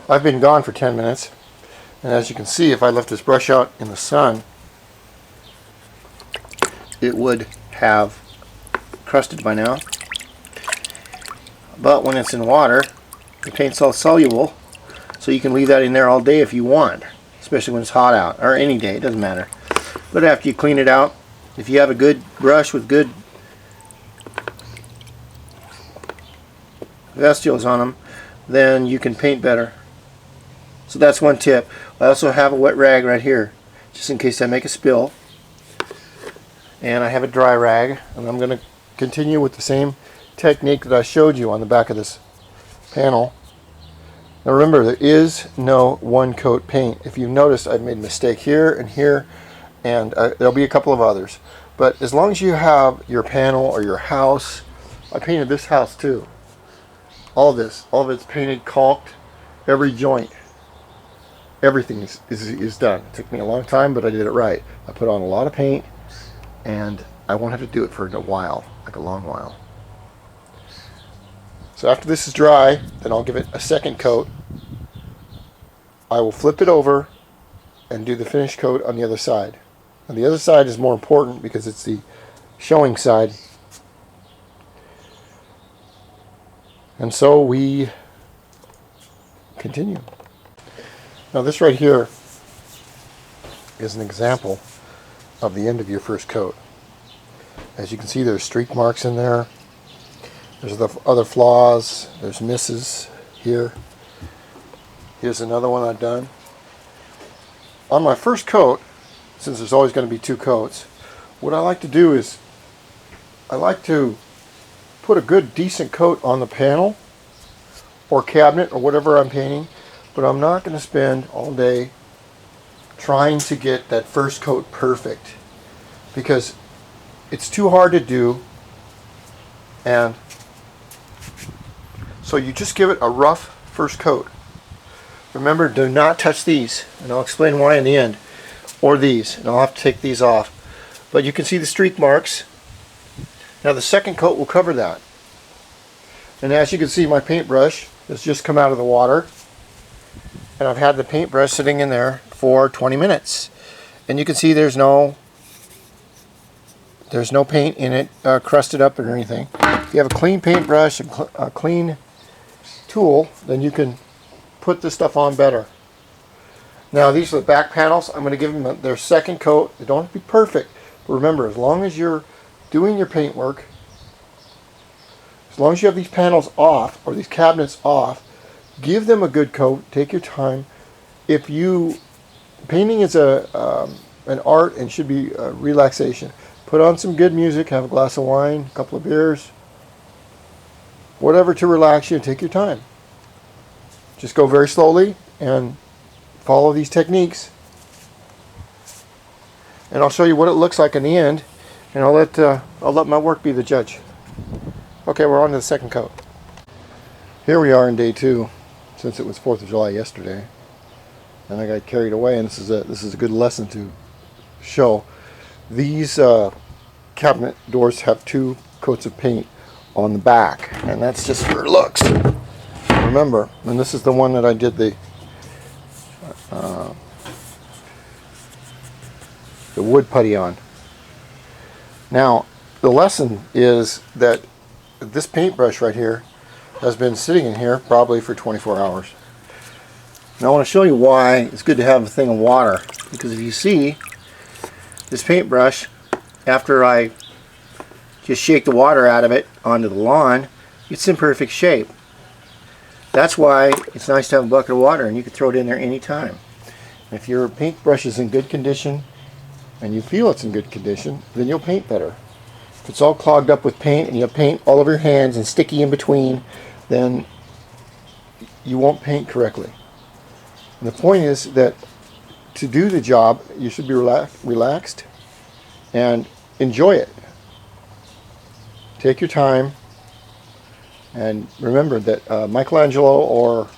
I've been gone for 10 minutes, and as you can see, if I left this brush out in the sun, it would have crusted by now. But when it's in water, the paint's all soluble, so you can leave that in there all day if you want, especially when it's hot out, or any day, it doesn't matter. But after you clean it out, if you have a good brush with good vestiges on them, then you can paint better. So that's one tip. I also have a wet rag right here, just in case I make a spill. And I have a dry rag, and I'm going to continue with the same technique that I showed you on the back of this panel. Now remember, there is no one coat paint. If you've noticed, I've made a mistake here and here, and there'll be a couple of others. But as long as you have your panel or your house, I painted this house too. All of it's painted, caulked, every joint. Everything is done. It took me a long time, but I did it right. I put on a lot of paint, and I won't have to do it for a while, like a long while. So after this is dry, then I'll give it a second coat. I will flip it over and do the finish coat on the other side. And the other side is more important because it's the showing side. And so we continue. Now this right here is an example of the end of your first coat. As you can see, there's streak marks in there. There's the other flaws. There's misses here. Here's another one I've done. On my first coat, since there's always going to be two coats, what I like to do is I like to put a good decent coat on the panel or cabinet or whatever I'm painting, but I'm not going to spend all day trying to get that first coat perfect, because it's too hard to do. And so you just give it a rough first coat. Remember, do not touch these, and I'll explain why in the end, or these, and I'll have to take these off. But you can see the streak marks. Now the second coat will cover that. And as you can see, my paintbrush has just come out of the water, and I've had the paintbrush sitting in there for 20 minutes. And you can see there's no paint in it crusted up or anything. If you have a clean paintbrush and a clean tool, then you can put this stuff on better. Now these are the back panels. I'm going to give them their second coat. They don't have to be perfect, but remember, as long as you're doing your paint work, as long as you have these panels off or these cabinets off, give them a good coat. Take your time. Painting is an art and should be a relaxation. Put on some good music, have a glass of wine, a couple of beers, whatever to relax you, and take your time. Just go very slowly and follow these techniques. And I'll show you what it looks like in the end, and I'll let my work be the judge. Okay, we're on to the second coat. Here we are in day 2, since it was 4th of July yesterday, and I got carried away. And this is a good lesson to show. These cabinet doors have 2 coats of paint on the back, and that's just for looks. Remember, and this is the one that I did the wood putty on. Now, the lesson is that this paintbrush right here has been sitting in here probably for 24 hours. Now I want to show you why it's good to have a thing of water, because if you see this paintbrush, after I just shake the water out of it onto the lawn, it's in perfect shape. That's why it's nice to have a bucket of water, and you can throw it in there anytime. If your paintbrush is in good condition and you feel it's in good condition, then you'll paint better. If it's all clogged up with paint and you have paint all over your hands and sticky in between, then you won't paint correctly. And the point is that to do the job, you should be relaxed and enjoy it. Take your time, and remember that Michelangelo or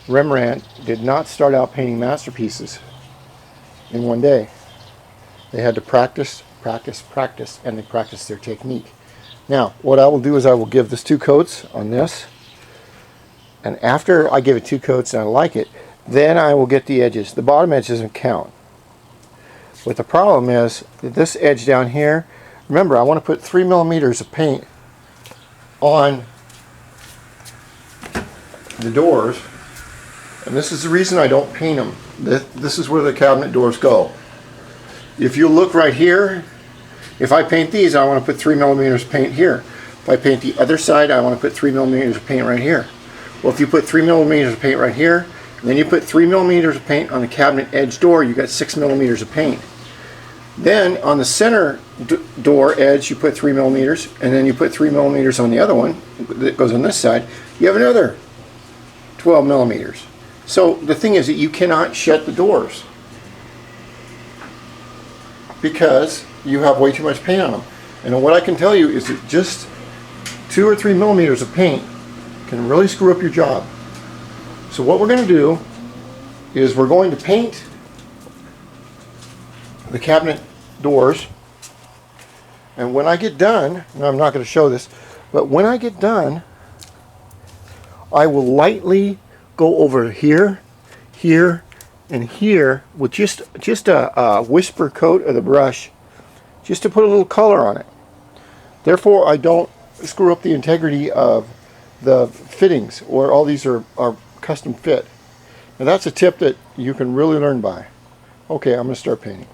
Rembrandt did not start out painting masterpieces in one day. They had to practice, and they practiced their technique. Now, what I will do is I will give this 2 coats on this, And after I give it 2 coats and I like it, then I will get the edges. The bottom edge doesn't count. But the problem is that this edge down here, remember I want to put 3 millimeters of paint on the doors, and this is the reason I don't paint them. This is where the cabinet doors go. If you look right here, if I paint these, I want to put 3 millimeters of paint here. If I paint the other side, I want to put 3 millimeters of paint right here. Well, if you put 3 millimeters of paint right here, and then you put 3 millimeters of paint on the cabinet edge door, you got 6 millimeters of paint. Then on the center door edge, you put 3 millimeters, and then you put 3 millimeters on the other one that goes on this side. You have another 12 millimeters. So the thing is that you cannot shut the doors because you have way too much paint on them. And what I can tell you is that just 2 or 3 millimeters of paint can really screw up your job. So what we're going to do is we're going to paint the cabinet doors, and when I get done, and I'm not going to show this, but when I get done, I will lightly go over here, here, and here with just a whisper coat of the brush, just to put a little color on it. Therefore, I don't screw up the integrity of the fittings, or all these are custom fit. Now that's a tip that you can really learn by. Okay, I'm going to start painting.